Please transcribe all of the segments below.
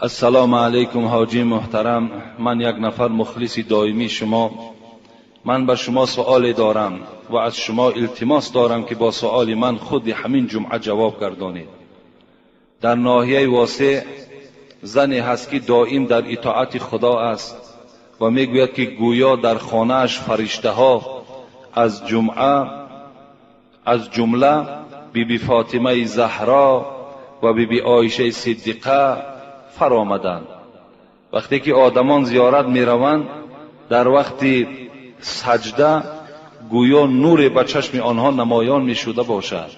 السلام علیکم حاجی محترم. من یک نفر مخلص دائمی شما. من به شما سوال دارم و از شما التماس دارم که با سوال من خود همین جمعه جواب گردانید. در ناحیه واسع زنی هست که دائم در اطاعت خدا است و میگوید که گویا در خانه‌اش فرشته ها از جمله بیبی فاطمه زهرا و بیبی عایشه صدیقه فرآمدند. وقتی که آدمان زیارت می روند در وقت سجده گویا نور به چشم آنها نمایان می شده باشد.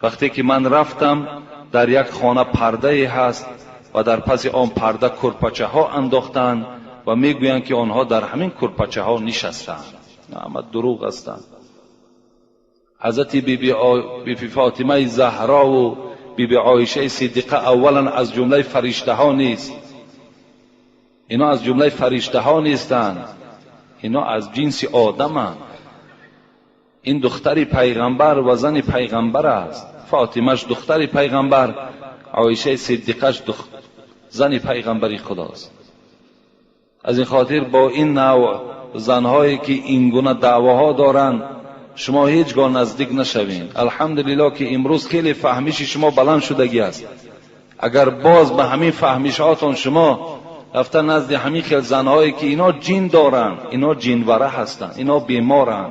وقتی که من رفتم در یک خانه پرده هست و در پس آن پرده کرپچه ها انداختند و می گویند که آنها در همین کرپچه ها نشستند. اما دروغ هستند. حضرت بیبی فاطمه زهرا و بیبی عایشه صدیقه اولا از جمله فرشته ها نیست. اینا از جمله فرشته ها نیستند، اینا از جنس آدمند. این دختر پیغمبر و زن پیغمبر است. فاطمهش دختر پیغمبر، عایشه صدیقهش زن پیغمبری خداست. از این خاطر با این نوع زنهایی که این گونه دعواها دارند شما هیچگاه نزدیک نشوین. الحمدلله که امروز خیلی فهمیش شما بلند شدگی است. اگر باز به همین فهمیشاتون شما رفته نزد همین خیل زنهایی که اینا جین دارن، اینا جینوره هستن، اینا بیمارن،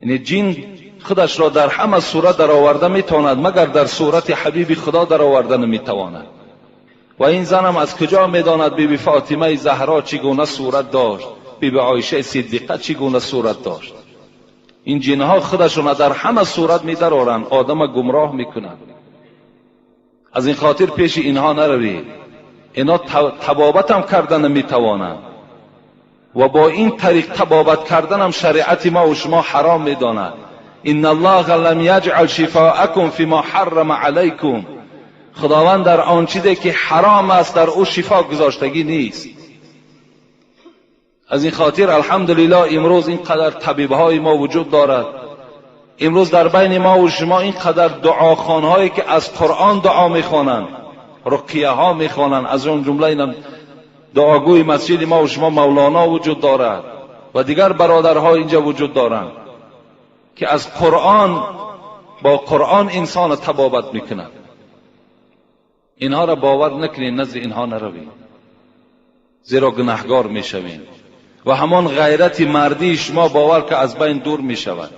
یعنی جین خودش را در همه صورت در آورده میتواند مگر در صورت حبیب خدا در آورده نمیتواند. و این زنم از کجا میداند بیبی فاطمه زهرا چگونه صورت داشت، بیبی عایشه صدیقه چگونه صورت داشت؟ این جنها خودشون در همه صورت میدرارند، آدم گمراه میکنند. از این خاطر پیش اینها نروید. اینا تبابت هم کردن نمیتوانند و با این طریق تبابت کردن هم شریعت ما و شما حرام میداند. ان الله لم یجعل شفاءکم فیما حرم علیکم. خداوند در آن چیزی که حرام است در او شفا گذاشتگی نیست. از این خاطر الحمدلله امروز اینقدر طبیب‌های ما وجود دارد. امروز در بین ما و شما اینقدر دعاخوان‌هایی که از قرآن دعا می‌خوانند، رقیه ها می‌خوانند. از اون جمله این دعاگوی مسجد ما و شما مولانا وجود دارد و دیگر برادرها اینجا وجود دارند که از قرآن با قرآن انسان تبابت می‌کند. اینها را باور نکنید، نزد اینها نروید، زیرا گناهگار می‌شوید و همان غیرت مردی شما باور که از بین دور می شود.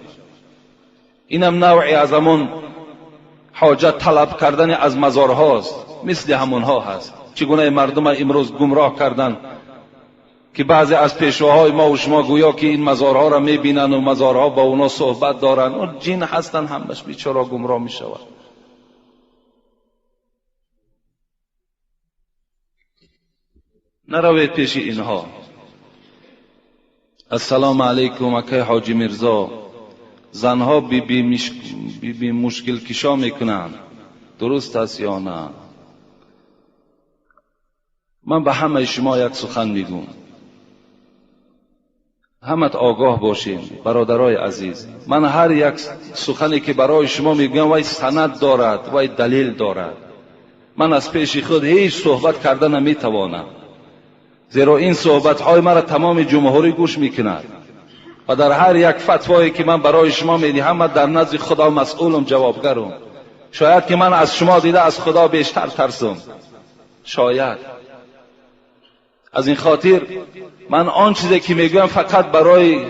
اینم نوعی از همون حاجت طلب کردن از مزارهاست، مثل همونها هست. چگونه مردم امروز گمراه کردن که بعضی از پیشواهای ما و شما گویا که این مزارها را می بینن و مزارها با اونا صحبت دارن. اون جن هستن، همش بیچاره گمراه می شود. نروید پیش اینها. السلام علیکم. اکای حاجی مرزا، زنها بی مشکل کشا میکنند، درست است یا نه؟ من به همه شما یک سخن میگم، همت آگاه باشین برادرای عزیز. من هر یک سخنی که برای شما میگم وای سند دارد، وای دلیل دارد. من از پیش خود هیچ صحبت کردن نمیتوانم، زیرا این صحبت های مرا تمام جمهوری گوش میکند و در هر یک فتوایی که من برای شما میدهم من در نزد خدا مسئولم، جوابگرم. شاید که من از شما دیده از خدا بیشتر ترسم، شاید. از این خاطر من آن چیزی که میگویم فقط برای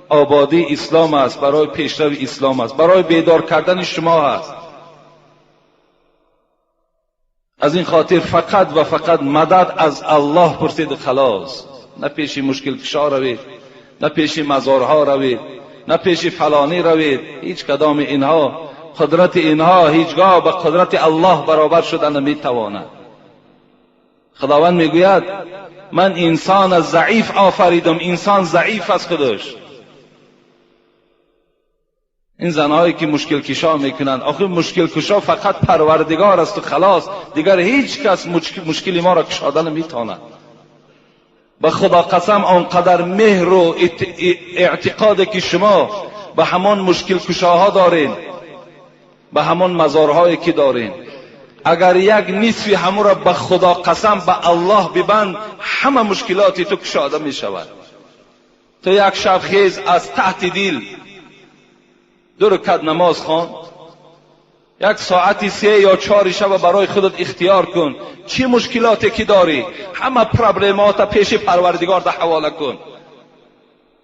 آبادی اسلام است، برای پیشرو اسلام است، برای بیدار کردن شما است. از این خاطر فقط و فقط مدد از الله پرسید خلاص. نه پیش مشکل کشا روید، نه پیش مزارها روید، نه پیش فلانی روید. هیچ کدام اینها قدرت اینها هیچگاه به قدرت الله برابر شدن نمیتواند. خداوند میگوید من انسان ضعیف آفریدم. انسان ضعیف است خودش. این زنهایی که مشکل کشا میکنند، آخه مشکل کشا فقط پروردگار است و خلاص، دیگر هیچ کس مشکل ما را کشاده نمیتواند. به خدا قسم آنقدر مهر و اعتقاد که شما به همان مشکل کشاها دارین، به همان مزارهایی که دارین، اگر یک نصفی همو را به خدا قسم به الله ببند، همه مشکلاتی تو کشاده می شود. تو یک شب خیز از تحت دل 2 رکعت نماز خوان، 1 ساعتی 3 یا 4 شب برای خودت اختیار کن. چی مشکلاتی که داری همه پرابلمات پیش پروردگار ده حواله کن.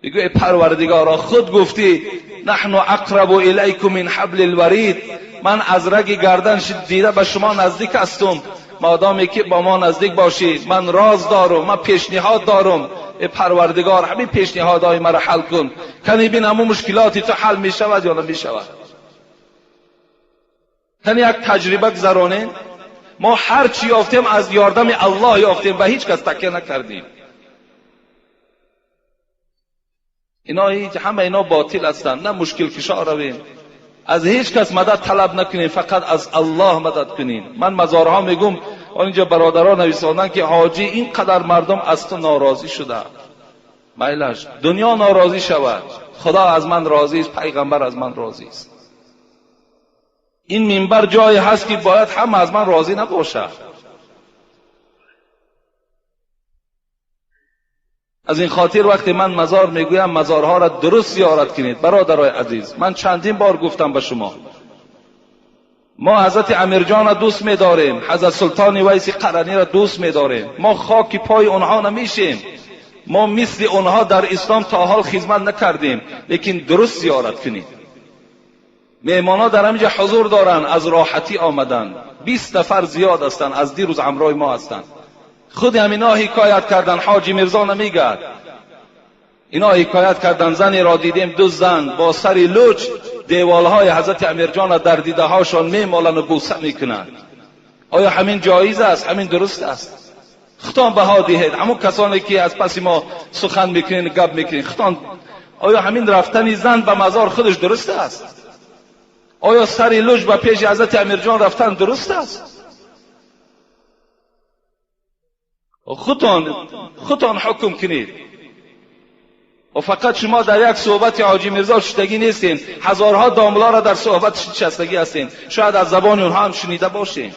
بگو ای پروردگارا، خود گفتی نحن اقرب الیکم من حبل الورید، من از رگ گردن دیده به شما نزدیک هستم. مادامی که با ما نزدیک باشی، من راز دارم، من پیشنهاد دارم. ای پروردگار، همین پیشنهادهای مرا حل کن. کنی بین همون مشکلاتی تو حل می شود یا نمی شود. کنی یک تجربه گذرانیم. ما هر چی یافتیم از یاردم الله یافتیم، به هیچ کس تکیه نکردیم. همه اینا باطل هستند. نه مشکل کشا رویم، از هیچ کس مدد طلب نکنین، فقط از الله مدد کنین. من مزارها میگم، اینجا برادران نویساندن که حاجی اینقدر مردم از تو ناراضی شده، میلش دنیا ناراضی شود، خدا از من راضی است، پیغمبر از من راضی است. این منبر جایی هست که باید هم از من راضی نباشه. از این خاطر وقتی من مزار میگویم، مزارها را درست زیارت کنید. برادرای عزیز، من چندین بار گفتم به شما، ما حضرت امیرجان را دوست می‌داریم، حضرت سلطان ویس قرنی را دوست می‌داریم. ما خاک پای اونها نمیشیم. ما مثل اونها در اسلام تا حال خدمت نکردیم، لیکن درست زیارت کنید. میهمانا در همینجا حضور دارن، از راحتی آمدن. 20 نفر زیاد هستند، از دیروز همراه ما هستند. خود همینا حکایت کردن، حاجی میرزا نمیگه. اینا حکایت کردن زنی را دیدیم، 2 زن با سری لوچ دیوالهای حضرت امیرجان در دیده هاشان میمالن و بوسه میکنن. آیا همین جایز است؟ همین درست است؟ خطان بها دهید. همون کسانی که از پس ما سخن میکنین، گپ میکنین، خطان آیا همین رفتن زن به مزار خودش درست است؟ آیا سری لوچ به پیش حضرت امیرجان رفتن درست است؟ خودتان حکم کنید. و فقط شما در یک صحبت حاجی میرزا شدگی نیستین، هزارها داملا را در صحبت شستگی هستین. شاید از زبان اونها هم شنیده باشین.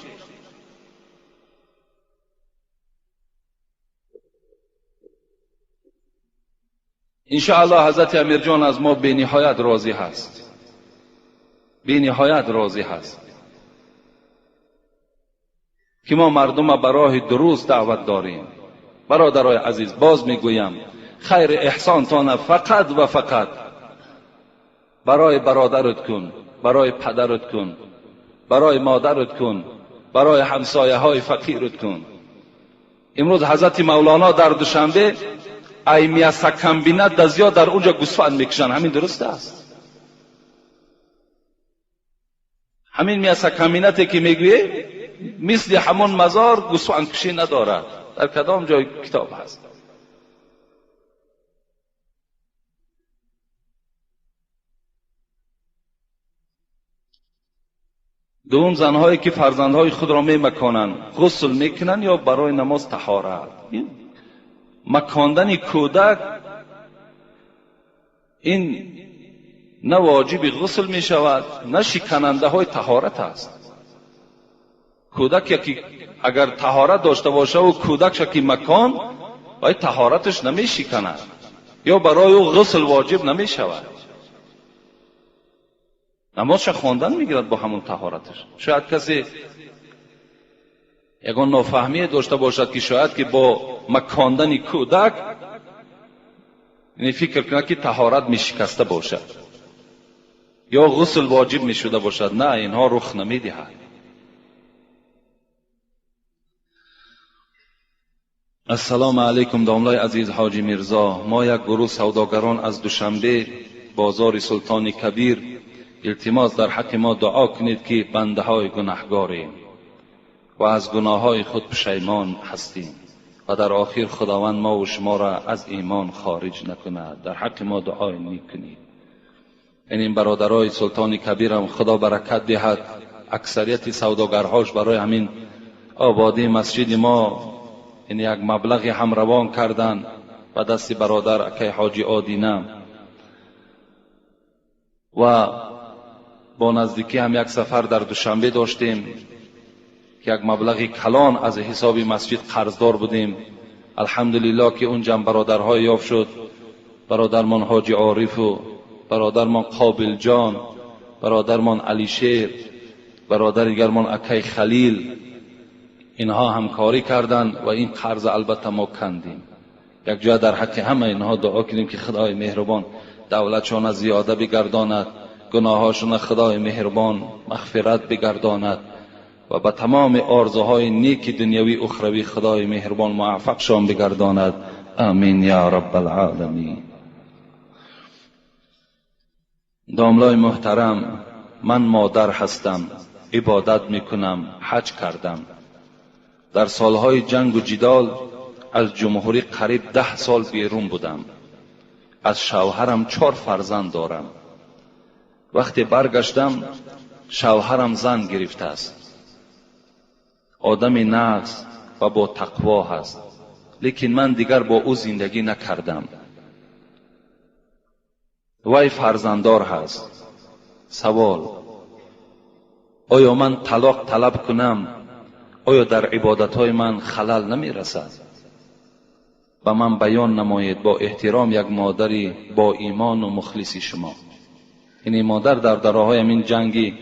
انشاءالله حضرت امیرجان از ما به نهایت راضی هست، به نهایت راضی هست که ما مردم به راه درست دعوت داریم. برادرای عزیز، باز میگویم، خیر احسانتان فقط و فقط برای برادرت کن، برای پدرت کن، برای مادرت کن، برای همسایه های فقیرت کن. امروز حضرت مولانا در دوشنبه ای میاسکم بیند دزیا در اونجا گوسفند میکشن. همین درست است؟ همین میاسکم بینتی که میگویه مثل همون مزار گوسفند کشی ندارد. در کدام جای کتاب هست؟ دوم، زنهایی که فرزندهای خود را میمکانند غسل میکنند یا برای نماز طهارت. مکاندن کودک این نه واجب غسل می شود، نه شکننده های طهارت است. کودک که اگر طهارت داشته باشه و کودک شکی مکان، باید طهارتش نمی شکند یا برای او غسل واجب نمی شود. نمازش خواندن میگیرد با همون طهارتش. شاید کسی یگان نافهمی داشته باشد که شاید که با مکاندن کودک یعنی فکر کنه که طهارت می شکسته باشد یا غسل واجب می شده باشد. نه، اینها رخ نمی دهد. السلام علیکم داملای عزیز حاجی میرزا. ما یک گروه سوداگران از دوشنبه بازار سلطان کبیر التماس در حق ما دعا کنید که بنده های گناهگاریم و از گناه های خود پشیمان هستیم و در آخر خداوند ما و شما را از ایمان خارج نکند. در حق ما دعای نیک کنید. این برادرای سلطان کبیر هم خدا برکت دهد. اکثریت سوداگرهاش برای همین آبادی مسجد ما این یک مبلغی هم روان کردن و دست برادر اکی حاجی آدینه و با نزدیکی هم یک سفر در دوشنبه داشتیم که یک مبلغ کلان از حساب مسجد قرضدار بودیم. الحمدلله که اونجا برادرهای یافت شد، برادرمان حاجی عارف و برادرمان قابل جان، برادرمان علی شیر، برادر دیگرمان اکای خلیل، اینها همکاری کردند و این قرض البته ما کندیم. یک جا در حق همه اینها دعا کنیم که خدای مهربان دولتشان زیاده بگرداند، گناهاشون خدای مهربان مغفرت بگرداند و به تمام آرزوهای نیک دنیوی اخروی خدای مهربان موفقشان بگرداند. آمین یا رب العالمین. داملای محترم، من مادر هستم، عبادت میکنم، حج کردم. در سالهای جنگ و جدال از جمهوری قریب 10 سال بیرون بودم. از شوهرم 4 فرزند دارم. وقتی برگشتم شوهرم زن گرفته است. آدم نقص و با تقوا هست، لیکن من دیگر با او زندگی نکردم. وی فرزنددار هست. سوال: آیا من طلاق طلب کنم؟ آیا در عبادتهای من خلل نمی رسد؟ و من بیان نمایید با احترام یک مادری با ایمان و مخلصی شما. این مادر در دراهای این جنگی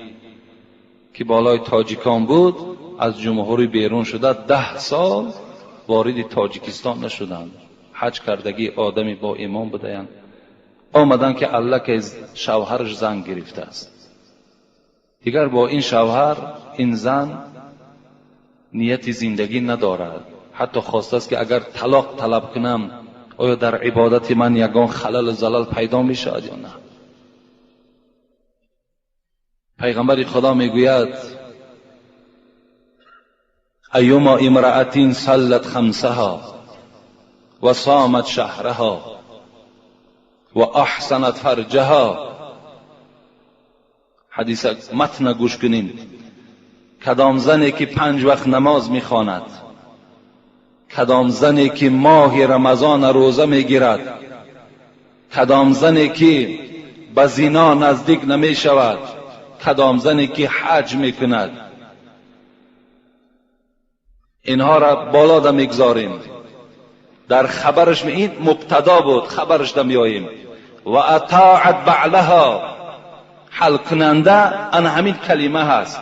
که بالای تاجیکان بود از جمهوری بیرون شده 10 سال وارد تاجیکستان نشدند. حج کردگی آدمی با ایمان بودند. آمدن که الله که شوهرش زن گرفته است، دیگر با این شوهر این زن نیت زندگی ندارد. حتی خواسته است که اگر طلاق طلب کنم آیا در عبادت من یگان خلل و زلل پیدا می شود یا نه. پیغمبر خدا می گوید: ایما امرأة صلت خمسها و صامت شهرها و احسنت فرجها. حدیث متن گوش کنین. کدام زنی که 5 وقت نماز میخواند، کدام زنی که ماه رمضان روزه میگیرد، کدام زنی که به زنا نزدیک نمی شود، کدام زنی که حج میکند، اینها را بالا دا میگذاریم. در خبرش این مبتدا بود، خبرش دا میاییم. و اطاعت بعلها، حل کننده ان همین کلمه هست.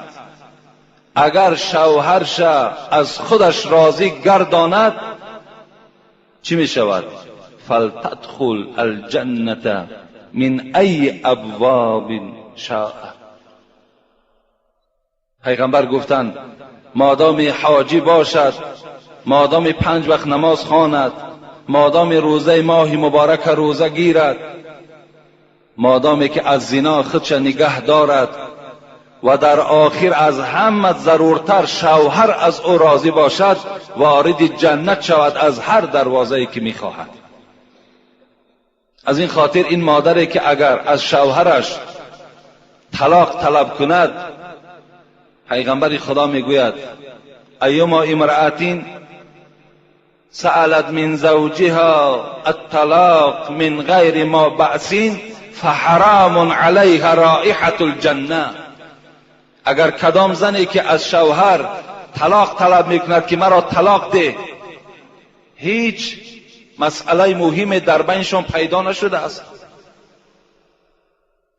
اگر شوهرش از خودش راضی گرداند چی می شود؟ فلتدخل الجنة من ای ابواب شاء. پیغمبر گفتند مادام حاجی باشد، مادام 5 وقت نماز خواند، مادام روزه ماه مبارک روزه گیرد، مادامی که از زنا خودش نگه دارد و در آخر از همه ضرورتر شوهر از او راضی باشد، وارد جنت شود از هر دروازه‌ای که می‌خواهد. از این خاطر این مادری که اگر از شوهرش طلاق طلب کند، پیغمبر خدا میگوید: ایما امرأة سألت من زوجها الطلاق من غیر ما بأس فحرام علیها رائحة الجنه. اگر کدام زنی که از شوهر طلاق طلب میکند که مرا طلاق ده، هیچ مسئله مهمی در بینشان پیدا نشده است،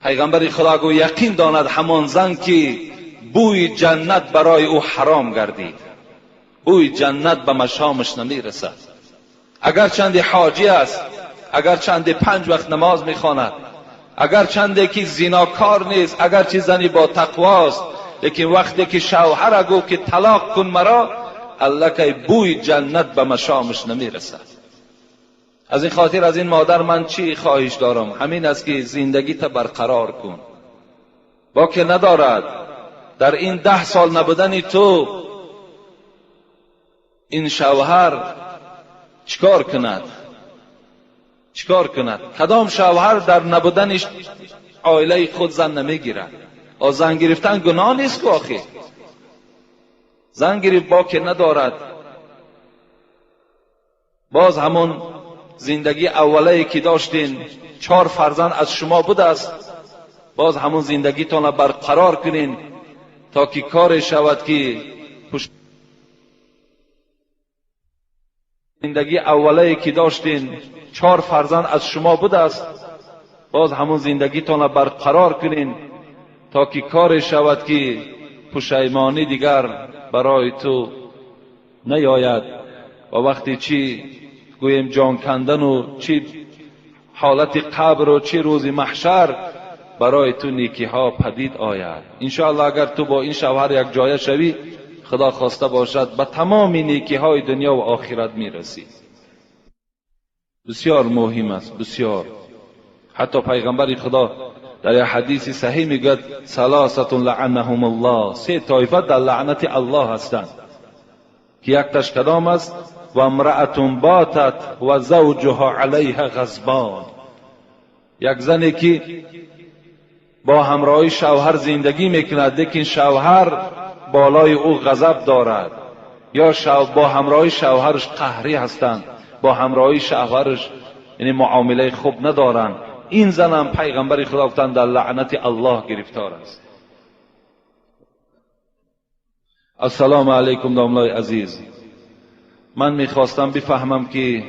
پیغمبر خدا گو یقین داند همان زن که بوی جنت برای او حرام گردید، بوی جنت به مشامش نمیرسد. اگر چند حاجی است، اگر چند 5 وقت نماز میخواند، اگر چندی که زناکار نیست، اگر چه زنی با تقواست، لیکن وقتی که شوهر گفت که طلاق کن مرا، الله که بوی جنت به مشامش نمیرسد. از این خاطر از این مادر من چی خواهش دارم؟ همین است که زندگی تا برقرار کن. با که ندارد در این 10 سال نبودن تو این شوهر چیکار کند؟ چیکار کند؟ کدام شوهر در نبودنش عائله خود زن نمیگیرد؟ زن گرفتن گناه نیست که آخه زن گرفت با که ندارد. باز همون زندگی اولی که داشتین 4 فرزند از شما بوده است، باز همون زندگیتان را برقرار کنین تا که کار شود که زندگی اوله که داشتین 4 فرزند از شما بوده است، باز همون زندگیتان را برقرار کنین تا که کار شود که پشیمانی دیگر برای تو نیاید و وقتی چی گویم جان کندن و چی حالت قبر و چی روز محشر برای تو نیکی ها پدید آید. انشاءالله اگر تو با این شوهر یک جایه شوی، خدا خواسته باشد به تمام نیکی های دنیا و آخرت میرسی. بسیار مهم است، بسیار. حتی پیغمبر خدا در یک حدیث صحیح میگوید ثلاثه لعنهم الله، 3 طایفه در لعنت الله هستند که یک تاش کدام است؟ و امرأة باتت و زوجها علیها غضبان، یک زنی که با همراهی شوهر زندگی میکند لیکن شوهر بالای او غضب دارد، یا با همراهی شوهرش قهری هستند، با همراهی شوهرش یعنی معامله خوب ندارند، این زن هم پیغمبر خدا گفتند در لعنت الله گرفتار است. السلام علیکم داملای عزیز، من میخواستم بفهمم که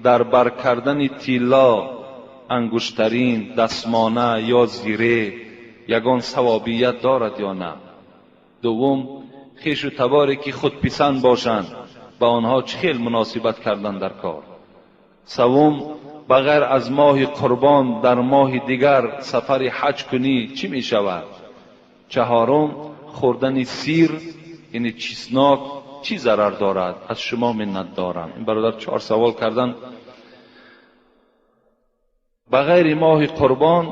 در بر کردن طلا، انگشترین، دستمانه یا زیره یگان ثوابیت دارد یا نه؟ دوم، خویش و تباری که خودپسند باشند با آنها چه خیل مناسبت کردن در کار؟ سوم، بغیر از ماه قربان در ماه دیگر سفر حج کنی چی می شود؟ چهارم، خوردن سیر یعنی چیزناک چی ضرر دارد؟ از شما منت دارم. این برادر 4 سوال کردن. بغیر ماه قربان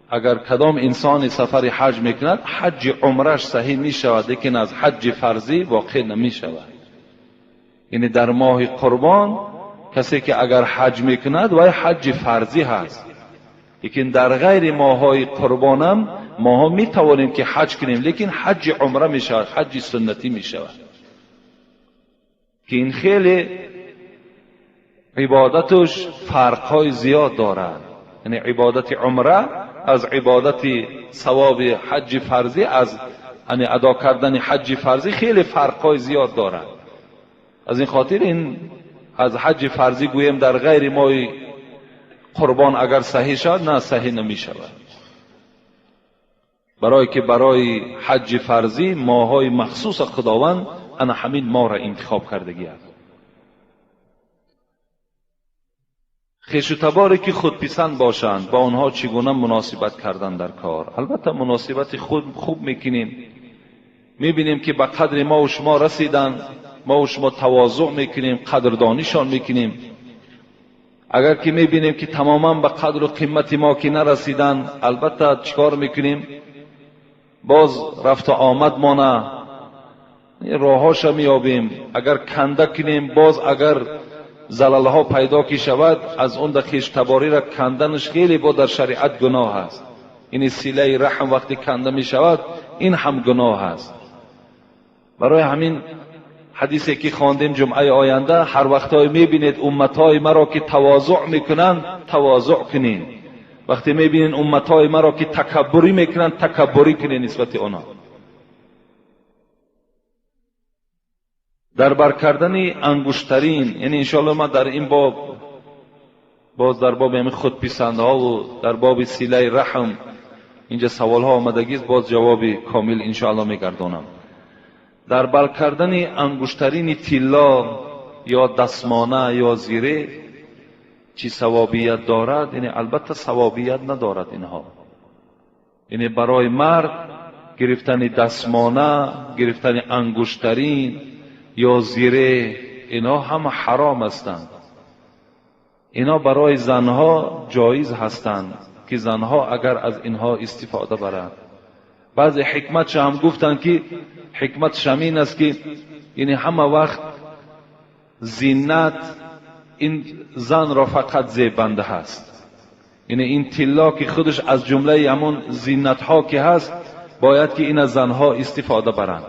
اگر کدام انسان سفر حج میکند، حج عمرش صحیح می شود لیکن از حج فرضی واقع نمی شود. یعنی در ماه قربان کسی که اگر حج میکند و حج فرضی هست، لیکن در غیر ماهای قربانم ماها می توانیم که حج کنیم لیکن حج عمره می شود، حج سنتی می شود که این خیلی عبادتش فرقهای زیاد دارد. یعنی عبادت عمره از عبادت ثواب حج فرضی، از یعنی ادا کردن حج فرضی خیلی فرقهای زیاد دارد. از این خاطر این از حج فرضی گویم در غیر ماه قربان اگر صحیح شد، نه صحیح نمی شود، برای که برای حج فرضی ماهای مخصوص خداوند انا همین ماه را انتخاب کردگی است. خویش و تباری که خودپسند باشند با آنها چگونه مناسبت کردن در کار؟ البته مناسبت خوب میکنیم، میبینیم که به قدر ما و شما رسیدن، ما و شما تواضع میکنیم، قدردانیشان میکنیم. اگر که میبینیم که تماما به قدر و قیمت ما که نرسیدن، البته چیکار میکنیم؟ باز رفت و آمد ما نه راهاش میابیم. اگر کنده کنیم، باز اگر زلالها پیدا کی شود، از اون در خویش تباری را کندنش خیلی با در شریعت گناه است. این صله رحم وقتی کنده می شود این هم گناه است. برای همین حدیثی که خواندیم جمعه آینده، هر وقتای میبینید امتهای مرا که تواضع میکنند تواضع کنین، وقتی میبینید امتهای مرا که تکبری میکنند تکبری کنین نسبت آنها. در بر کردن انگشترین، یعنی انشاءالله ما در این باب باز در باب همین خودپسندها و در باب صله رحم اینجا سوال ها آمدگی است، باز جواب کامل انشاءالله میگردانم. در بر کردن انگشترین طلا یا دستمانه یا زیره چی ثوابیت دارد؟ یعنی البته ثوابیت ندارد اینها. یعنی برای مرد گرفتن دستمانه، گرفتن انگشترین یا زیره اینا هم حرام هستند. اینا برای زنها جایز هستند که زنها اگر از اینها استفاده برند. بعضی حکمت هم گفتن که حکمت شمین است که یعنی همه وقت زینت این زن را فقط زیبنده هست. یعنی این طلا که خودش از جمله همون زینت ها که هست باید که این از زنها استفاده برند.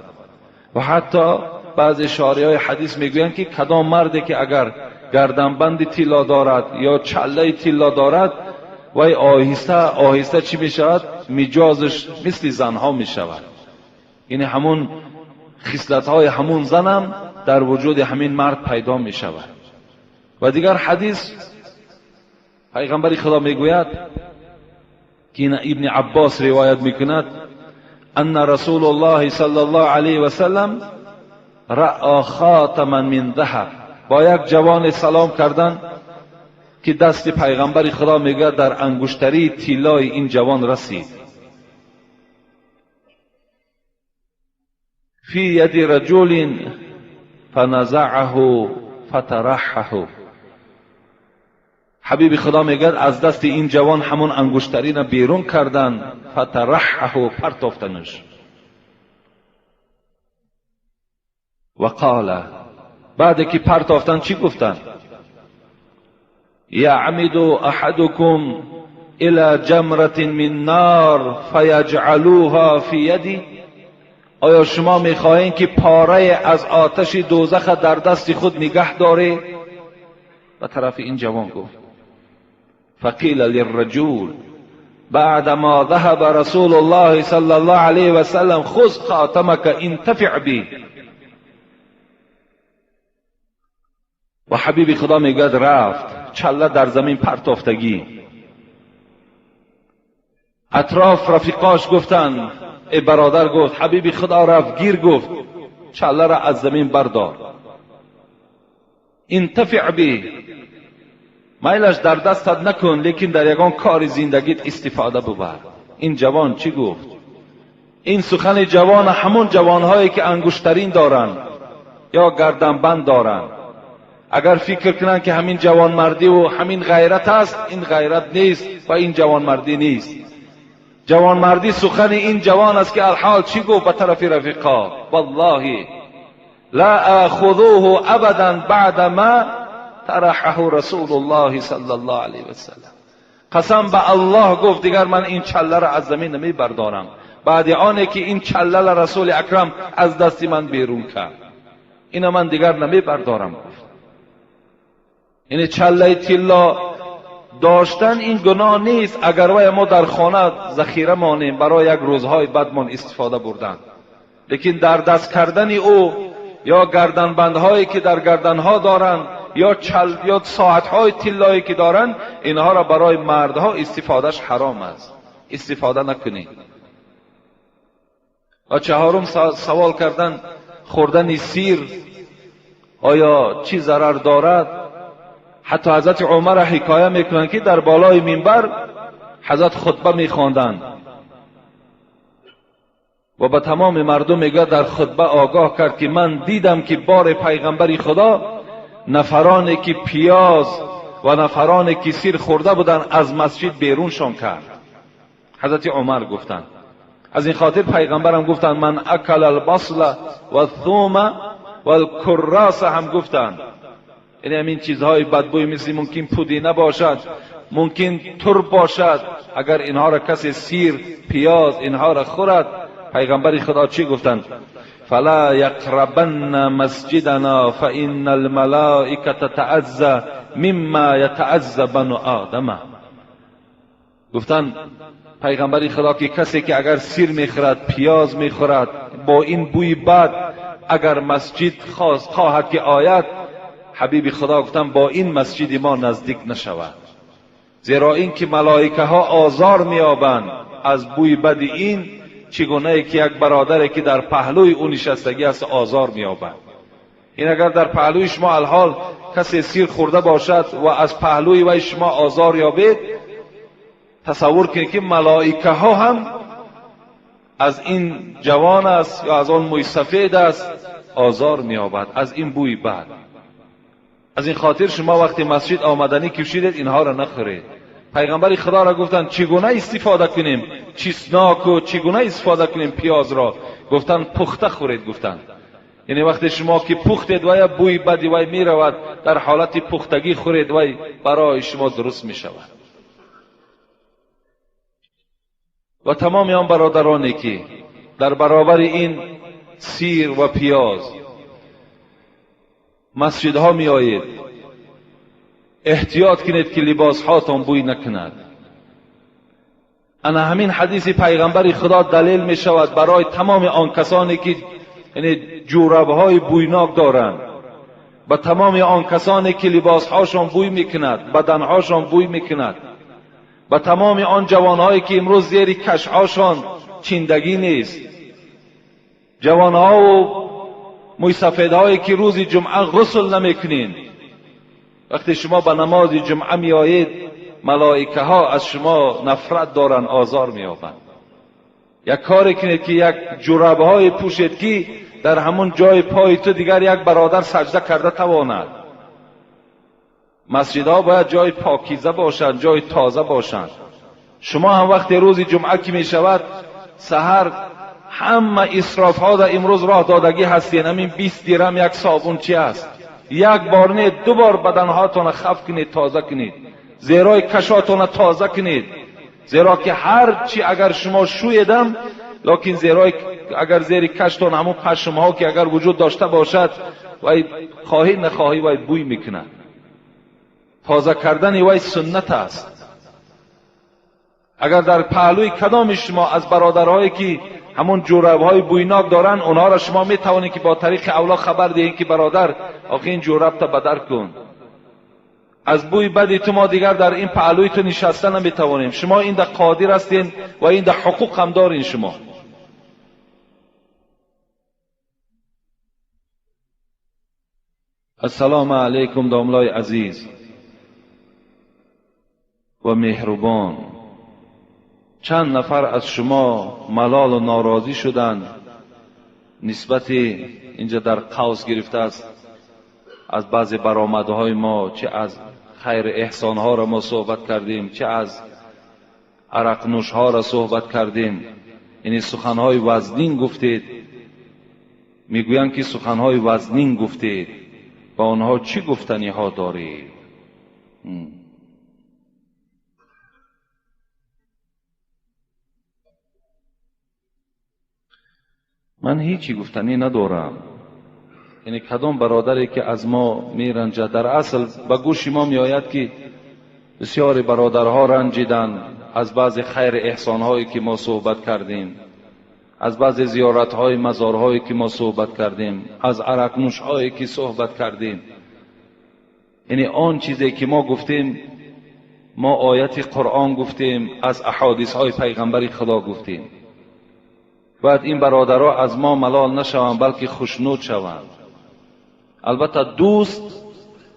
و حتی بعضی شارعای حدیث میگویند که کدام مردی که اگر گردنبند طلا دارد یا چله طلا دارد و آهسته آهسته چی میشود؟ مجازش مثل زنها میشود. یعنی همون خصلت‌های همون زنم در وجود همین مرد پیدا می شود. و دیگر حدیث پیغمبر خدا میگوید که ابن عباس روایت میکند ان رسول الله صلی الله علیه و سلم رأى خاتما من ذهب. با یک جوان سلام کردن که دست پیغمبر خدا میگه در انگشتری طلای این جوان رسید. فی ید رجل فنزعه فترحه. حبیب خدا میگه از دست این جوان همون انگشتری را بیرون کردن، فترحه، پرتافتنش. و قال، بعد که پرتافتن چی گفتن؟ یعمد احدکم الى جمرة من نار فیجعلوها فی یدی. آیا شما میخواهید که پاره از آتش دوزخ در دست خود نگه داره؟ به طرف این جوان گفت. فقیل للرجل بعدما ذهب رسول الله صلی الله علیه و سلم خذ خاتمك انتفع به. و حبیب خدا میگه رفت، چله در زمین پرتافتگی. اطراف رفیقاش گفتن، ای برادر، گفت حبیب خدا رفت گیر، گفت چله را از زمین بردار، انتفع به، میلش در دستت نکن، لیکن در یگان کار زندگیت استفاده ببر. این جوان چی گفت؟ این سخن جوان همون جوانهایی که انگشترین دارن یا گردنبند دارن. اگر فکر کنن که همین جوان مردی و همین غیرت است، این غیرت نیست و این جوان مردی نیست. جوان مردی سخن این جوان است که الحال چی گفت به طرف رفیقا؟ والله لا اخذوه ابدا بعد ما ترحه رسول الله صلی الله علیه و سلم. قسم به الله گفت دیگر من این چله را از زمین نمی بردارم بعد آنه که این چله را رسول اکرم از دست من بیرون کرد، اینا من دیگر نمی بردارم. گفت این چله طلا داشتن این گناه نیست اگر وای ما در خانه ذخیره مانیم برای یک روزهای بعدمان استفاده بردن، لیکن در دست کردن او یا گردنبندهایی که در گردنها دارن یا ساعتهای طلایی که دارن، اینها را برای مردها استفادهش حرام است، استفاده نکنید. و چهارم سوال کردن خوردن سیر آیا چی ضرر دارد؟ حتی حضرت عمر حکایه میکنند که در بالای منبر حضرت خطبه میخواندند و به تمام مردم میگه در خطبه آگاه کرد که من دیدم که بار پیغمبر خدا نفرانی که پیاز و نفرانی که سیر خورده بودن از مسجد بیرونشان کرد. حضرت عمر گفتند از این خاطر پیغمبرم گفتند من اکل البصل و الثوم و الکراس هم گفتند، یعنی همین چیزهای بدبوی مثل ممکن پودینه باشد، ممکن ترب باشد، اگر اینها را کسی سیر پیاز اینها را خورد، پیغمبر خدا چی گفتند؟ فلا یقربن مسجدنا فان الملائکه تتعزى مما یتعزى بنو آدم. گفتند پیغمبر خدا که کسی که اگر سیر میخورد پیاز میخورد با این بوی بد اگر مسجد خواهد که آید، حبیب خدا گفتن با این مسجد ما نزدیک نشود، زیرا این که ملائکه ها آزار میابند از بوی بد این، چگونه که یک برادری که در پهلوی او نشستگی است آزار میابند. این اگر در پهلوی شما الحال کسی سیر خورده باشد و از پهلوی وی شما آزار یابید، تصور کنید که ملائکه ها هم از این جوان است یا از آن موی سفید است آزار میابد از این بوی بد. از این خاطر شما وقتی مسجد آمدنی کشیدید اینها را نخورید. پیغمبر خدا را گفتن چگونه استفاده کنیم چسناک و چگونه استفاده کنیم پیاز را؟ گفتن پخته خورید. گفتن یعنی وقتی شما که پختید و بوی بدی وی می رود، در حالت پختگی خورید وی برای شما درست می شود. و تمام آن برادرانی که در برابر این سیر و پیاز مسجدها می آیید، احتیاط کنید که لباس هاتون بوی نکند. انا همین حدیث پیغمبر خدا دلیل می شود برای تمام آن کسانی که یعنی جورابهای بویناک دارند. به تمام آن کسانی که لباسهاشان بوی میکند، بدنهاشان بوی میکند، به تمام آن جوانهایی که امروز زیر کشهاشان چیندگی نیست، جوانها و موسفیدهایی که روز جمعه غسل نمیکنین، وقتی شما به نماز جمعه می آیید ملائکه ها از شما نفرت دارن، آزار می یابند. یک کاری کنید که یک جورابه های پوشید که در همون جای پای تو دیگر یک برادر سجده کرده تواند. مسجدها باید جای پاکیزه باشند، جای تازه باشند. شما هم وقتی روز جمعه که می شود سحر همه اسراف ها در امروز راه دادگی هستین. همین 20 درم یک صابون چی است؟ یک بار نه 2 بار بدنهاتون خف کنید، تازه کنید، زیرای کشاتون تازه کنید، زیرا که هر چی اگر شما شویدم لیکن زیرای اگر زیر کشتون همون پشم ها که اگر وجود داشته باشد وای خواهی نخواهی وای بوی میکنه. تازه کردن وای سنت است. اگر در پهلوی کدام شما از برادرهایی که همون جوراب‌های بویناک دارن اونها را شما میتوانید که با طریق اولا خبر دهید که برادر آخه این جوراب تا بدر کن، از بوی بدی تو ما دیگر در این پهلوی تو نشسته نمیتوانیم. شما این در قادر هستین و این در حقوق هم دارین. شما السلام علیکم داملای عزیز و مهربان. چند نفر از شما ملال و ناراضی شدند نسبت اینجا در قوس گرفته است از بعضی برآمدهای ما، چه از خیر احسانها را ما صحبت کردیم، چه از عرق نوشها را صحبت کردیم. یعنی سخنهای وزنین گفتید. میگویند که سخنهای وزنین گفتید، با آنها چی گفتنی ها دارید؟ من هیچی گفتنی ندارم. یعنی کدام برادری که از ما می رنجد، در اصل به گوش ما می آید که بسیاری برادرها رنجیدن از بعض خیر احسانهایی که ما صحبت کردیم، از بعض زیارتهای مزارهایی که ما صحبت کردیم، از عرق نوشهایی که صحبت کردیم. یعنی آن چیزی که ما گفتیم، ما آیت قرآن گفتیم، از احادیث های پیغمبر خدا گفتیم. باید این برادرها از ما ملال نشوند بلکه خوشنود شوند. البته دوست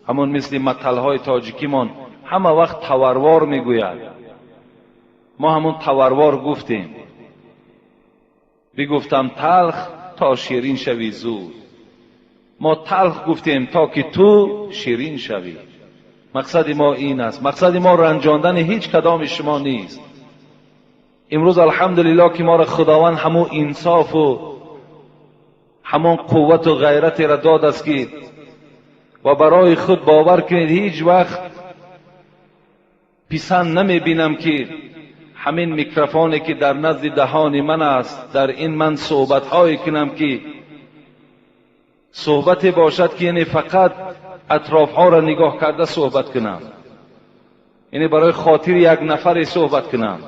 همون مثل متلهای تاجیکیمان همه وقت تواروار میگوید. ما همون تواروار گفتیم، بگفتم تلخ تا شیرین شوی زود. ما تلخ گفتیم تا که تو شیرین شوی. مقصد ما این است. مقصد ما رنجاندن هیچ کدام شما نیست. امروز الحمدلله که ما را خداوند همون انصاف و همون قوت و غیرت را داد است که و برای خود باور کنید هیچ وقت پسند نمی بینم که همین میکروفونی که در نزد دهان من است، در این من صحبت هایی کنم که صحبت باشد که یعنی فقط اطراف ها را نگاه کرده صحبت کنم، یعنی برای خاطر یک نفر صحبت کنم،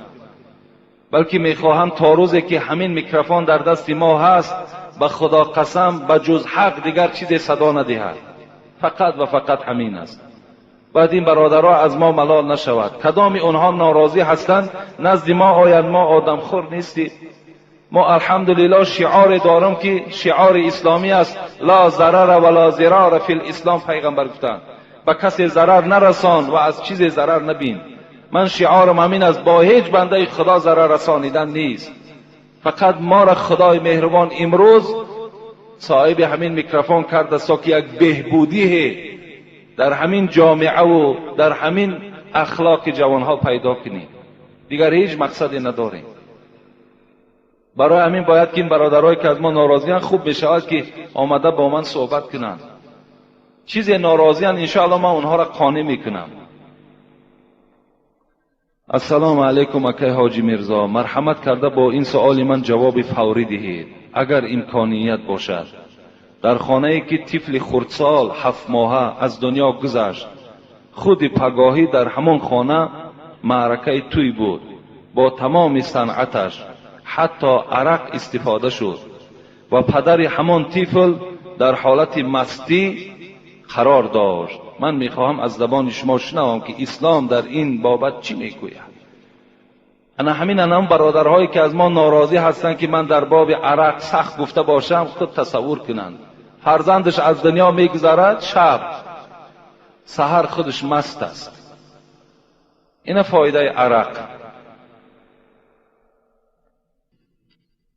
بلکه میخواهم تا روزی که همین میکروفون در دست ما هست به خدا قسم به جز حق دیگر چیزی صدا ندهد. فقط و فقط همین است. باید این برادرها از ما ملال نشود. کدام اونها ناراضی هستند نزد ما آیند ما آدم خور نیستی. ما الحمدلله شعار دارم که شعار اسلامی است، لا ضرر ولا ضرار فی الاسلام. پیغمبر گفتند به کسی ضرر نرسان و از چیز ضرر نبین. من شعارم همین است، با هیچ بنده خدا ضرر رسانیدن نیست. فقط ما را خدای مهربان امروز صاحب همین میکروفون کرده است که یک بهبودی در همین جامعه و در همین اخلاق جوانها پیدا کنیم. دیگر هیچ مقصدی نداریم. برای همین باید که این برادرایی که از ما ناراضیان خوب بشود که آمده با من صحبت کنند. چیز ناراضیان انشاءالله من اونها را قانع میکنم. السلام علیکم اکای حاجی مرزا، مرحمت کرده با این سؤال من جواب فوری دهید اگر امکانیت باشد. در خانه ای که طفل خردسال 7 ماهه از دنیا گذشت، خود پگاهی در همان خانه معرکه توی بود. با تمام صنعتش حتی عرق استفاده شد. و پدر همان طفل در حالت مستی قرار داشت. من میخواهم از زبان شما شنوم که اسلام در این بابت چی میگوید. انا همین برادرهایی که از ما ناراضی هستند که من در باب عرق سخت گفته باشم، خود تصور کنند فرزندش از دنیا میگذرد، شب سحر خودش مست است. این فایده عرق.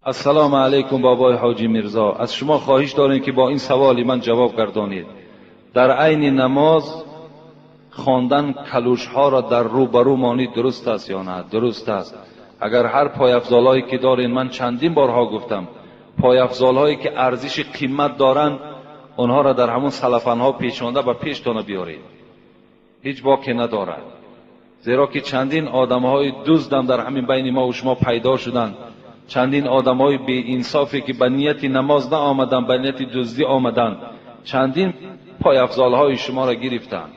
السلام علیکم بابای حاجی میرزا، از شما خواهش داریم که با این سوالی من جواب گردانید. در عین نماز خواندن کلوش ها را در روبرو مانید درست است یا نه؟ درست است. اگر هر پای افضالایی که دارین، من چندین بارها گفتم، پای افضالهایی که ارزش قیمت دارن اونها را در همون سلفن ها پیشانده و پیشتان بیارید، هیچ باکی ندارد. زیرا که چندین آدم های دزدم در همین بین ما و شما پیدا شدند، چندین آدم های بی انصافی که به نیت نماز نه آمدن، به نیت دزدی آمدن، چندین پای افضال های شما را گرفتند.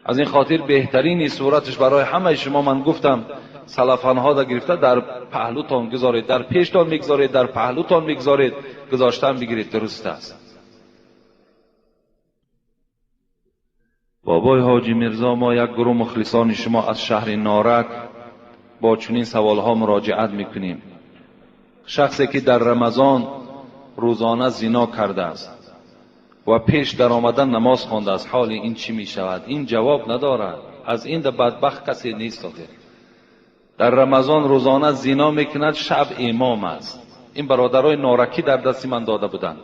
از این خاطر بهترین صورتش برای همه شما من گفتم، سلفان ها را گرفته در پهلوتان گذارید، در پیشتان میگذارید، در پهلوتان میگذارید، گذاشتن بگیرید، درست است. بابای حاجی میرزا، ما یک گروه مخلصان شما از شهر نارک با چنین سوال ها مراجعت میکنیم. شخصی که در رمضان روزانه زنا کرده است و پیش در آمدن نماز خوانده است، حال این چی می شود؟ این جواب ندارد. از این بدبخت کسی نیست. آخر در رمضان روزانه زنا میکند، شب امام است. این برادرای نارکی در دست من داده بودند.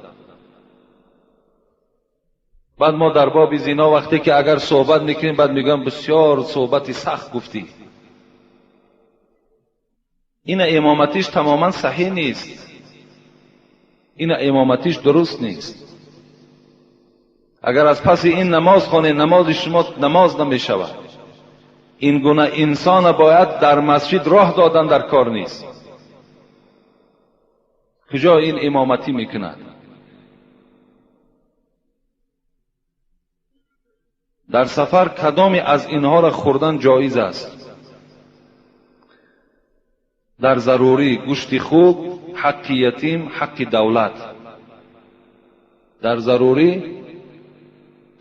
بعد ما در باب زنا وقتی که اگر صحبت میکنیم، بعد میگم بسیار صحبتی سخت گفتی. این امامتیش تماما صحیح نیست، این امامتیش درست نیست. اگر از پس این نماز خانه، نماز شما نماز نمیشود. این گونه انسان باید در مسجد راه دادن در کار نیست. کجا این امامتی میکند؟ در سفر کدامی از اینها را خوردن جایز است؟ در ضروری گوشت خوب، حق یتیم، حق دولت. در ضروری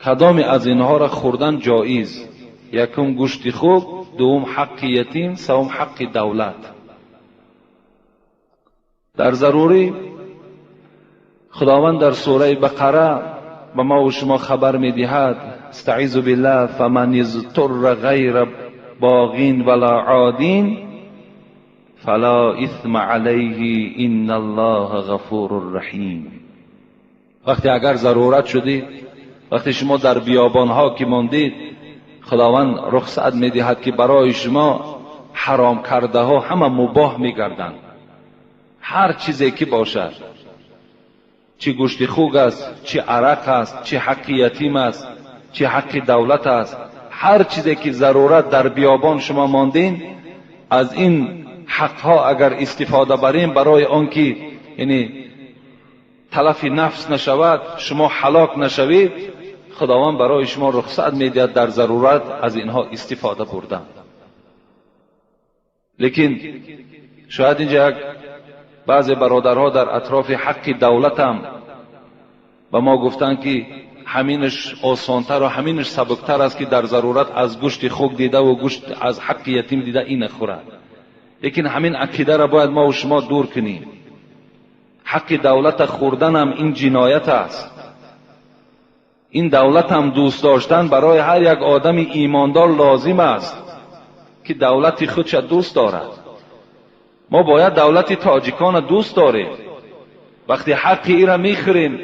کدامی از اینها را خوردن جایز؟ یکم گوشت خوب، دوم حق یتیم، سوم حق دولت. در ضروری خداوند در سوره بقره به ما و شما خبر میدهد: استعیذ بالله فمن اضطر غیر باغین ولا عادین فلا اثم علیه ان الله غفور رحیم. وقتی اگر ضرورت شدید، وقتی شما در بیابانها که ماندید، خداوند رخصت میدهد که برای شما حرام کرده ها همه مباح میگردند. هر چیزی که باشد، چه گوشت خوک است، چه عرق است، چه حق یتیم است، چه حق دولت است، هر چیزی که ضرورت در بیابان شما ماندین، از این حقها اگر استفاده بریم برای آنکه یعنی تلف نفس نشود، شما هلاک نشوید، خداوند برای شما رخصت میدهد در ضرورت از اینها استفاده بردن. لیکن شاید اینجا یک بعضی برادرها در اطراف حق دولت هم به ما گفتن که همینش آسانتر و همینش سبکتر است که در ضرورت از گوشت خوک دیده و گوشت از حق یتیم دیده این خورد. لیکن همین عقیده را باید ما و شما دور کنیم. حق دولت خوردن هم این جنایت است. این دولت هم دوست داشتن برای هر یک آدم ایماندار لازم است که دولت خودش دوست دارد. ما باید دولت تاجیکان دوست داریم. وقتی حق ای را میخوریم،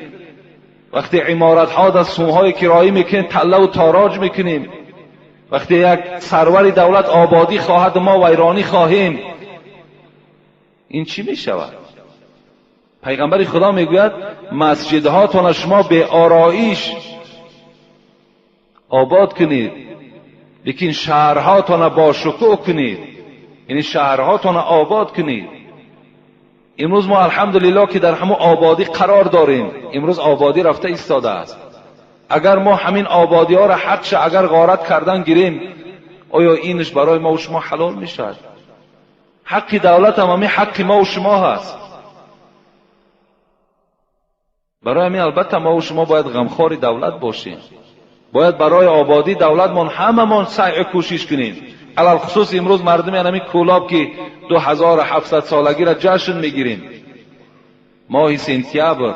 وقتی عمارت ها در سوهای کرایی میکنیم، تله و تاراج میکنیم، وقتی یک سرور دولت آبادی خواهد ما ویرانی خواهیم، این چی میشود؟ پیغمبر خدا میگوید مسجدهاتون شما به آرایش آباد کنید، لیکن شهرهاتون با شکوه کنید، یعنی شهرهاتون آباد کنید. امروز ما الحمدلله که در همون آبادی قرار داریم. امروز آبادی رفته ایستاده است. اگر ما همین آبادی ها را حقش اگر غارت کردن گیریم، آیا اینش برای ما و شما حلال میشد؟ حق دولت هم همین حق ما و شما هست. برای همین البته ما و شما باید غمخوار دولت باشیم، باید برای آبادی دولتمون هممون سعی کوشش کنیم. علل خصوص امروز مردم همین کولاب که 2700 سالگی را جشن میگیریم، ماه سپتامبر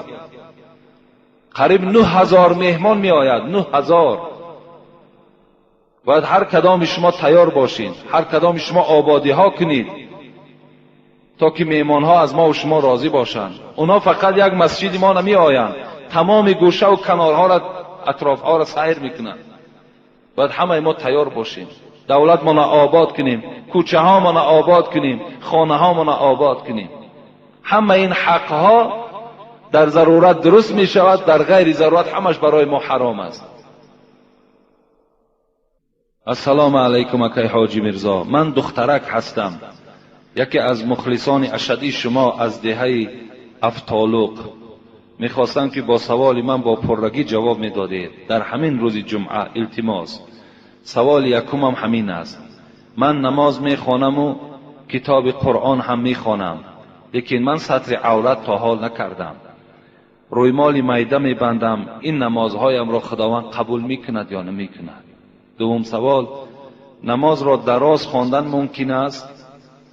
قریب 9000 مهمان می آید. 9000. باید هر کدام شما تیار باشین، هر کدام شما آبادی ها کنید تا که مهمان ها از ما و شما راضی باشند. اونا فقط یک مسجد ما نمی آیند، تمام گوشه و کنارها را اطراف ها را سیر میکنند. باید همه ما تیار باشیم، دولت ما آباد کنیم، کوچه ها ما آباد کنیم، خانه ها ما آباد کنیم. همه این حق ها در ضرورت درست می شود، در غیر ضرورت همش برای ما حرام است. السلام علیکم اکای حاجی میرزا، من دخترک هستم، یکی از مخلصان اشدی شما از دهه افتالوق. میخواستم که با سوال من با پررگی جواب میدادید در همین روز جمعه. التماس سوال یکم هم همین است. من نماز میخوانم و کتاب قرآن هم میخوانم، لیکن من سطر عورت تا حال نکردم. رویمال میده میبندم. این نمازهایم را خداوند قبول میکند یا نمیکند؟ دوم سوال، نماز را دراز خواندن ممکن است؟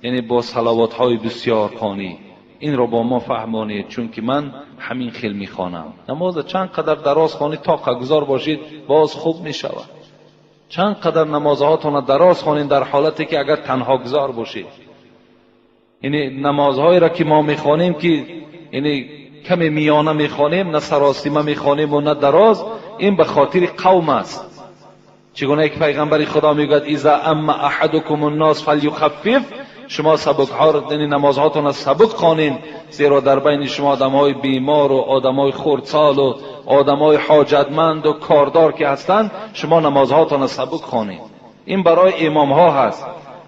یعنی با صلوات های بسیار خوانی. این را با ما فهمانید، چون که من همین خیل میخوانم. نماز چند قدر دراز خوانید تا گزار باشید باز خوب میشود. چند قدر نمازهاتون دراز خوانید در حالتی که اگر تنها گزار باشید. یعنی نمازهایی را که ما میخوانیم که یعنی کمی میانه میخوانیم، نه سراسیمه میخوانیم و نه دراز، این به خاطر قوم است. چگونه که پیغمبر خدا میگوید اذا اما احدکم الناس فلیخفف، شما سبک ها یعنی نمازهاتون را سبک خوانین، زیرا در بین شما آدمای بیمار و آدمای خردسال و آدمای حاجتمند و کاردار که هستند، شما نمازهاتون را سبک خوانین. این برای امام ها هست.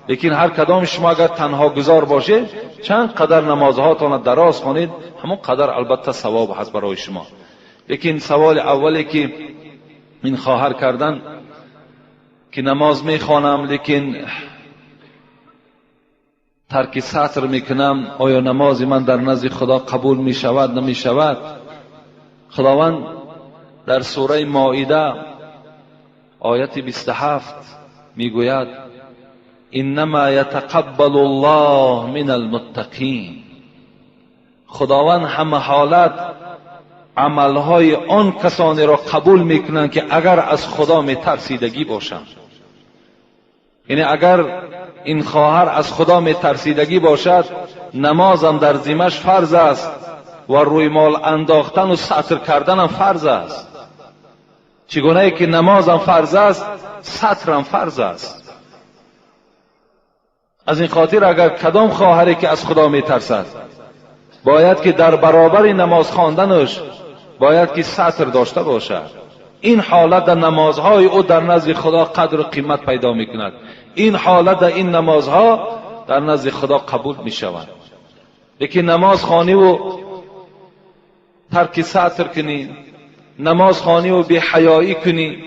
لیکن هر کدام شما اگر تنها گزار باشید، چند قدر نمازهاتون را دراز خوانید، همون قدر البته ثواب هست برای شما. لیکن سوال اولی که این خواهر کردن که نماز میخوانم لیکن ترک سطر میکنم، آیا نماز من در نزد خدا قبول میشود نمیشود؟ خداوند در سوره مائده آیت 27 میگوید انما یتقبل الله من المتقین. خداوند همه حالت عملهای آن کسانی را قبول میکنند که اگر از خدا میترسیدگی باشند. یعنی اگر این خواهر از خدا میترسیدگی باشد، نمازم در ذمه‌اش فرض است و روی مال انداختن و سطر کردن هم فرض است. چگونه که نمازم فرض است، سطرم فرض است. از این خاطر اگر کدام خواهری که از خدا میترسد، باید که در برابر نماز خواندنش باید که سطر داشته باشد. این حالت در نمازهای او در نزد خدا قدر و قیمت پیدا میکند. این حالت در این نمازها در نزد خدا قبول میشود. لیکن نماز خوانی و ترک سطر کنی، نماز خوانی و بی حیایی کنی،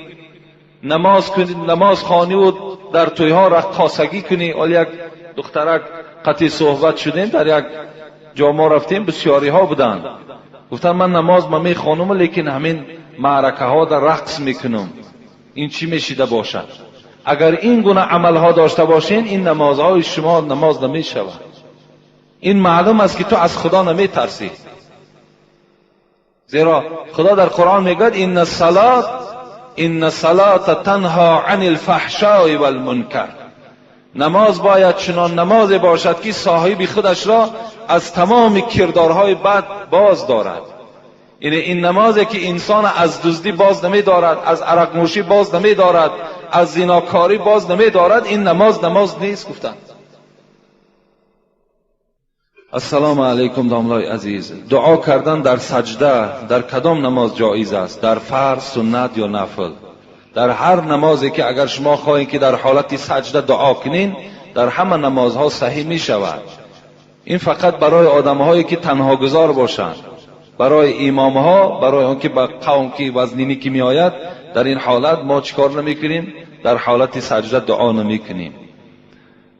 نماز خوانی و در تویها رقاصگی کنی. ولی یک دخترک قطعی صحبت شدیم، در یک جا ما رفتیم، بسیاری ها بودند، گفتن من نماز ما میخوانم لیکن همین معرکه ها در رقص میکنم. این چی میشیده باشد؟ اگر این گونه عمل ها داشته باشین، این نمازهای شما نماز نمیشود. این معلوم است که تو از خدا نمیترسی. زیرا خدا در قرآن میگوید ان الصلاة تنها عن الفحشاء والمنکر. نماز باید چنان نماز باشد که صاحب خودش را از تمام کردارهای بد باز دارد. یعنی این نمازی که انسان از دزدی باز نمی دارد، از عرق نوشی باز نمی دارد، از زناکاری باز نمی دارد، این نماز نیست. گفتند السلام علیکم داملای عزیز، دعا کردن در سجده در کدام نماز جایز است؟ در فرض، سنت یا نفل؟ در هر نمازی که اگر شما خواهید که در حالت سجده دعا کنین، در همه نمازها صحیح می شود. این فقط برای آدمهایی که تنها گذار باشند. برای امامها، برای اون که با قوم که وزنینی که می آید، در این حالت ما چیکار نمی کنیم؟ در حالت سجده دعا نمی کنیم.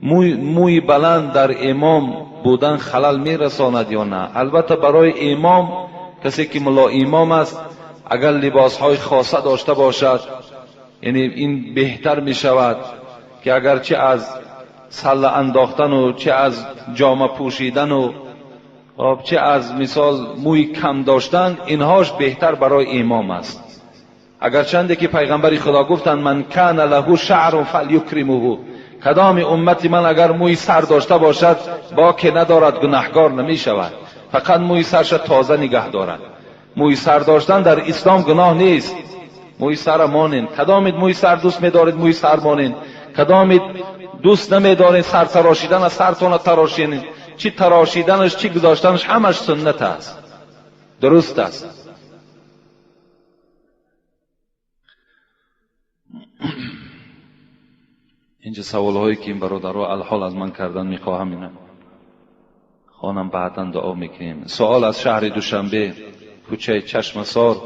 موی بلند در امام بودن خلل می رساند یا نه؟ البته برای امام کسی که ملا امام است اگر لباسهای خاصه داشته باشد، یعنی این بهتر می شود که اگر چه از سله انداختن و چه از جامه پوشیدن و چه از مثال موی کم داشتن، اینهاش بهتر برای امام است. اگرچند که پیغمبر خدا گفتند من کان له شعر فلیکرمه، کدام امتی من اگر موی سر داشته باشد باکی ندارد، گناهگار نمی شود، فقط موی سرش تازه نگه دارد. موی سر داشتن در اسلام گناه نیست. موی سر مانین، کدامید موی سر دوست می‌دارید موی سر مانین، کدامید دوست نمی‌دارید سر تراشیدن از سرتون تراشین، چی تراشیدنش چی گذاشتنش همش سنت است، درست است. اینجا سوال هایی که این برادرها الحال از من کردن میخواهم اینم خانم بعداً دعا میکنیم. سوال از شهر دوشنبه، کوچه چشمسار،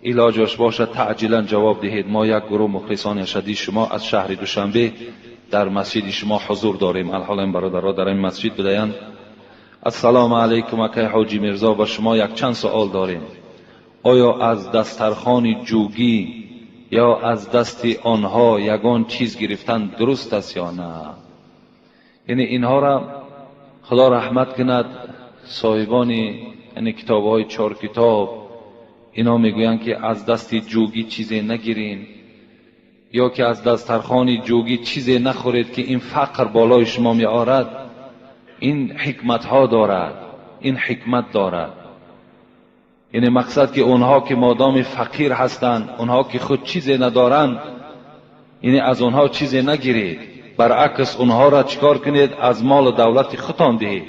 علاجش باشد تعجیلا جواب دهید. ما یک گروه مخلصان ارشدی شما از شهر دوشنبه در مسجد شما حضور داریم. الحال این برادرها در این مسجد بدهند. السلام علیکم اکای حاجی میرزا، با شما یک چند سوال داریم. آیا از دسترخوان جوگی یا از دست آنها یگان چیز گرفتن درست است یا نه؟ یعنی اینها را خدا رحمت کند صاحبان یعنی کتاب‌های 4 کتاب، اینا میگویند که از دست جوگی چیزی نگیرین یا که از دسترخوان جوگی چیزی نخورید که این فقر بالای شما می آرد. این حکمت ها دارد، این حکمت دارد. یعنی مقصد که اونها که مادام فقیر هستند، اونها که خود چیزی ندارند، یعنی از اونها چیزی نگیرید، برعکس اونها را چیکار کنید؟ از مال و دولت خودتان دهید.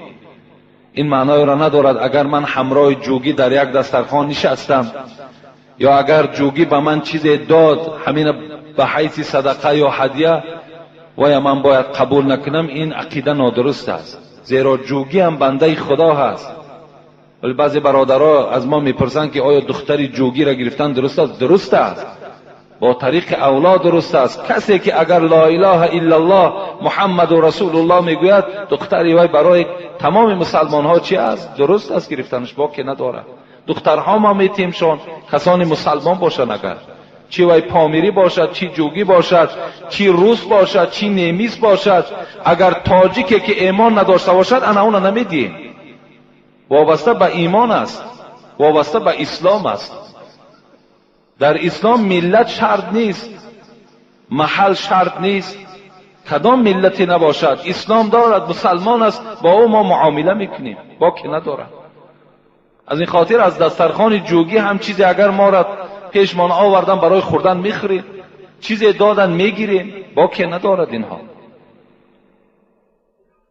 این معنای را ندارد اگر من همراه جوگی در یک دسترخوان نشستم یا اگر جوگی به من چیزی داد همین به حیث صدقه یا هدیه و یا من باید قبول نکنم، این عقیده نادرست است. زیرا جوگی هم بنده خدا هست. ولی بعضی برادرها از ما میپرسند که آیا دختری جوگی را گرفتن درست است؟ درست است، با طریق اولاد درست است. کسی که اگر لا اله الا الله محمد رسول الله میگوید، دختری وای برای تمام مسلمان ها چی است؟ درست است گرفتنش، باکی نداره. دخترها ما میتیمشون کسانی مسلمان باشند، اگر چی وای پامیری باشد، چی جوگی باشد، چی روس باشد، چی نیمیس باشد، اگر تاجیکی که ایمان نداشته باشد انا اون نمیدیم. وابسته به ایمان است، وابسته به اسلام است. در اسلام ملت شرط نیست، محل شرط نیست، کدام ملتی نباشد اسلام دارد، مسلمان است، با او ما معامله میکنیم، باکی ندارد. از این خاطر از دسترخوان جوگی هم چیزی اگر ما را پیشمان آوردن برای خوردن میخوریم، چیزی دادن میگیریم، باکی ندارد. اینها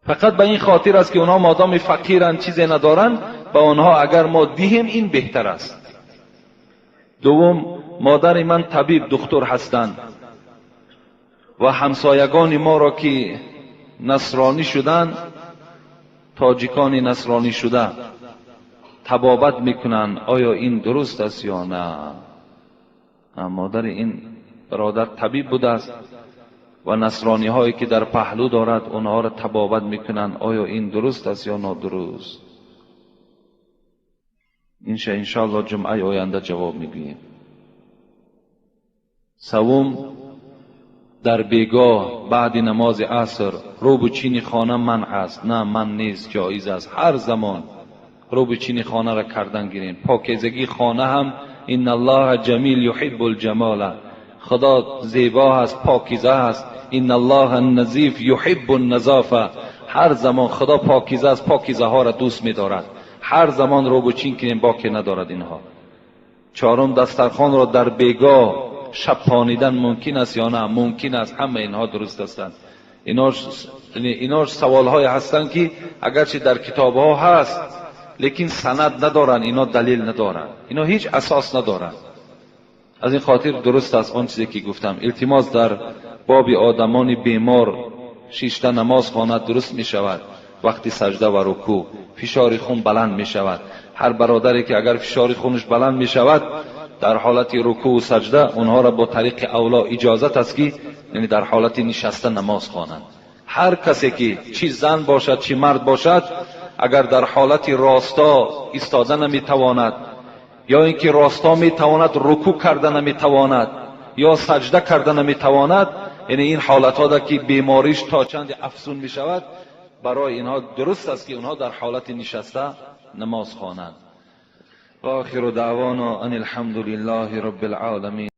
فقط به این خاطر است که اونها مادام فقیرن چیزی ندارن، به اونها اگر ما دهیم این بهتر است. دوم، مادر من طبیب دکتر هستند و همسایگان ما را که نصرانی شدند، تاجیکان نصرانی شده، طبابت میکنند. آیا این درست است یا نه؟ مادر این برادر طبیب بوده است و نصرانی هایی که در پهلو دارد اونها را طبابت میکنند. آیا این درست است یا نادرست؟ انشاءالله جمعه آینده جواب میگوییم. سوم، در بیگاه بعد نماز عصر رو به چین خانه منع است؟ نه، من نیست، جایز است. هر زمان رو به چین خانه را کردن گیرین. پاکیزگی خانه هم ان الله جمیل یحب الجمال، خدا زیبا است، پاکیزه است. ان الله نظیف یحب النظافه، هر زمان خدا پاکیزه است، پاکیزه ها را دوست می‌دارد. هر زمان رو به چین کنیم، باکی ندارد اینها. چهارم، دسترخوان را در بیگاه شب پانیدن ممکن است یا نه؟ ممکن است. همه اینها درست هستند. ایناش سوال های هستند که اگرچه در کتاب ها هست لیکن سند ندارن، اینا دلیل ندارن، اینا هیچ اساس ندارن. از این خاطر درست است آن چیزی که گفتم. التماس در باب آدمان بیمار 6 نماز خواند، درست می شود. وقتی سجده و رکوع فشار خون بلند می شود. هر برادری که اگر فشار خونش بلند می شود در حالت رکوع و سجده، اونها را با طریق اولا اجازت است که یعنی در حالت نشسته نماز خوانند. هر کسی که چی زن باشد چی مرد باشد، اگر در حالت راستا ایستاده نمیتواند، یا اینکه راستا میتواند رکوع کرده نمیتواند، یا سجده کرده نمیتواند، یعنی این حالت ها که بیماریش تا چند افزون میشود، برای اینها درست است که اونها در حالت نشسته نماز خوانند. و آخر دعوانا ان الحمد لله رب العالمین.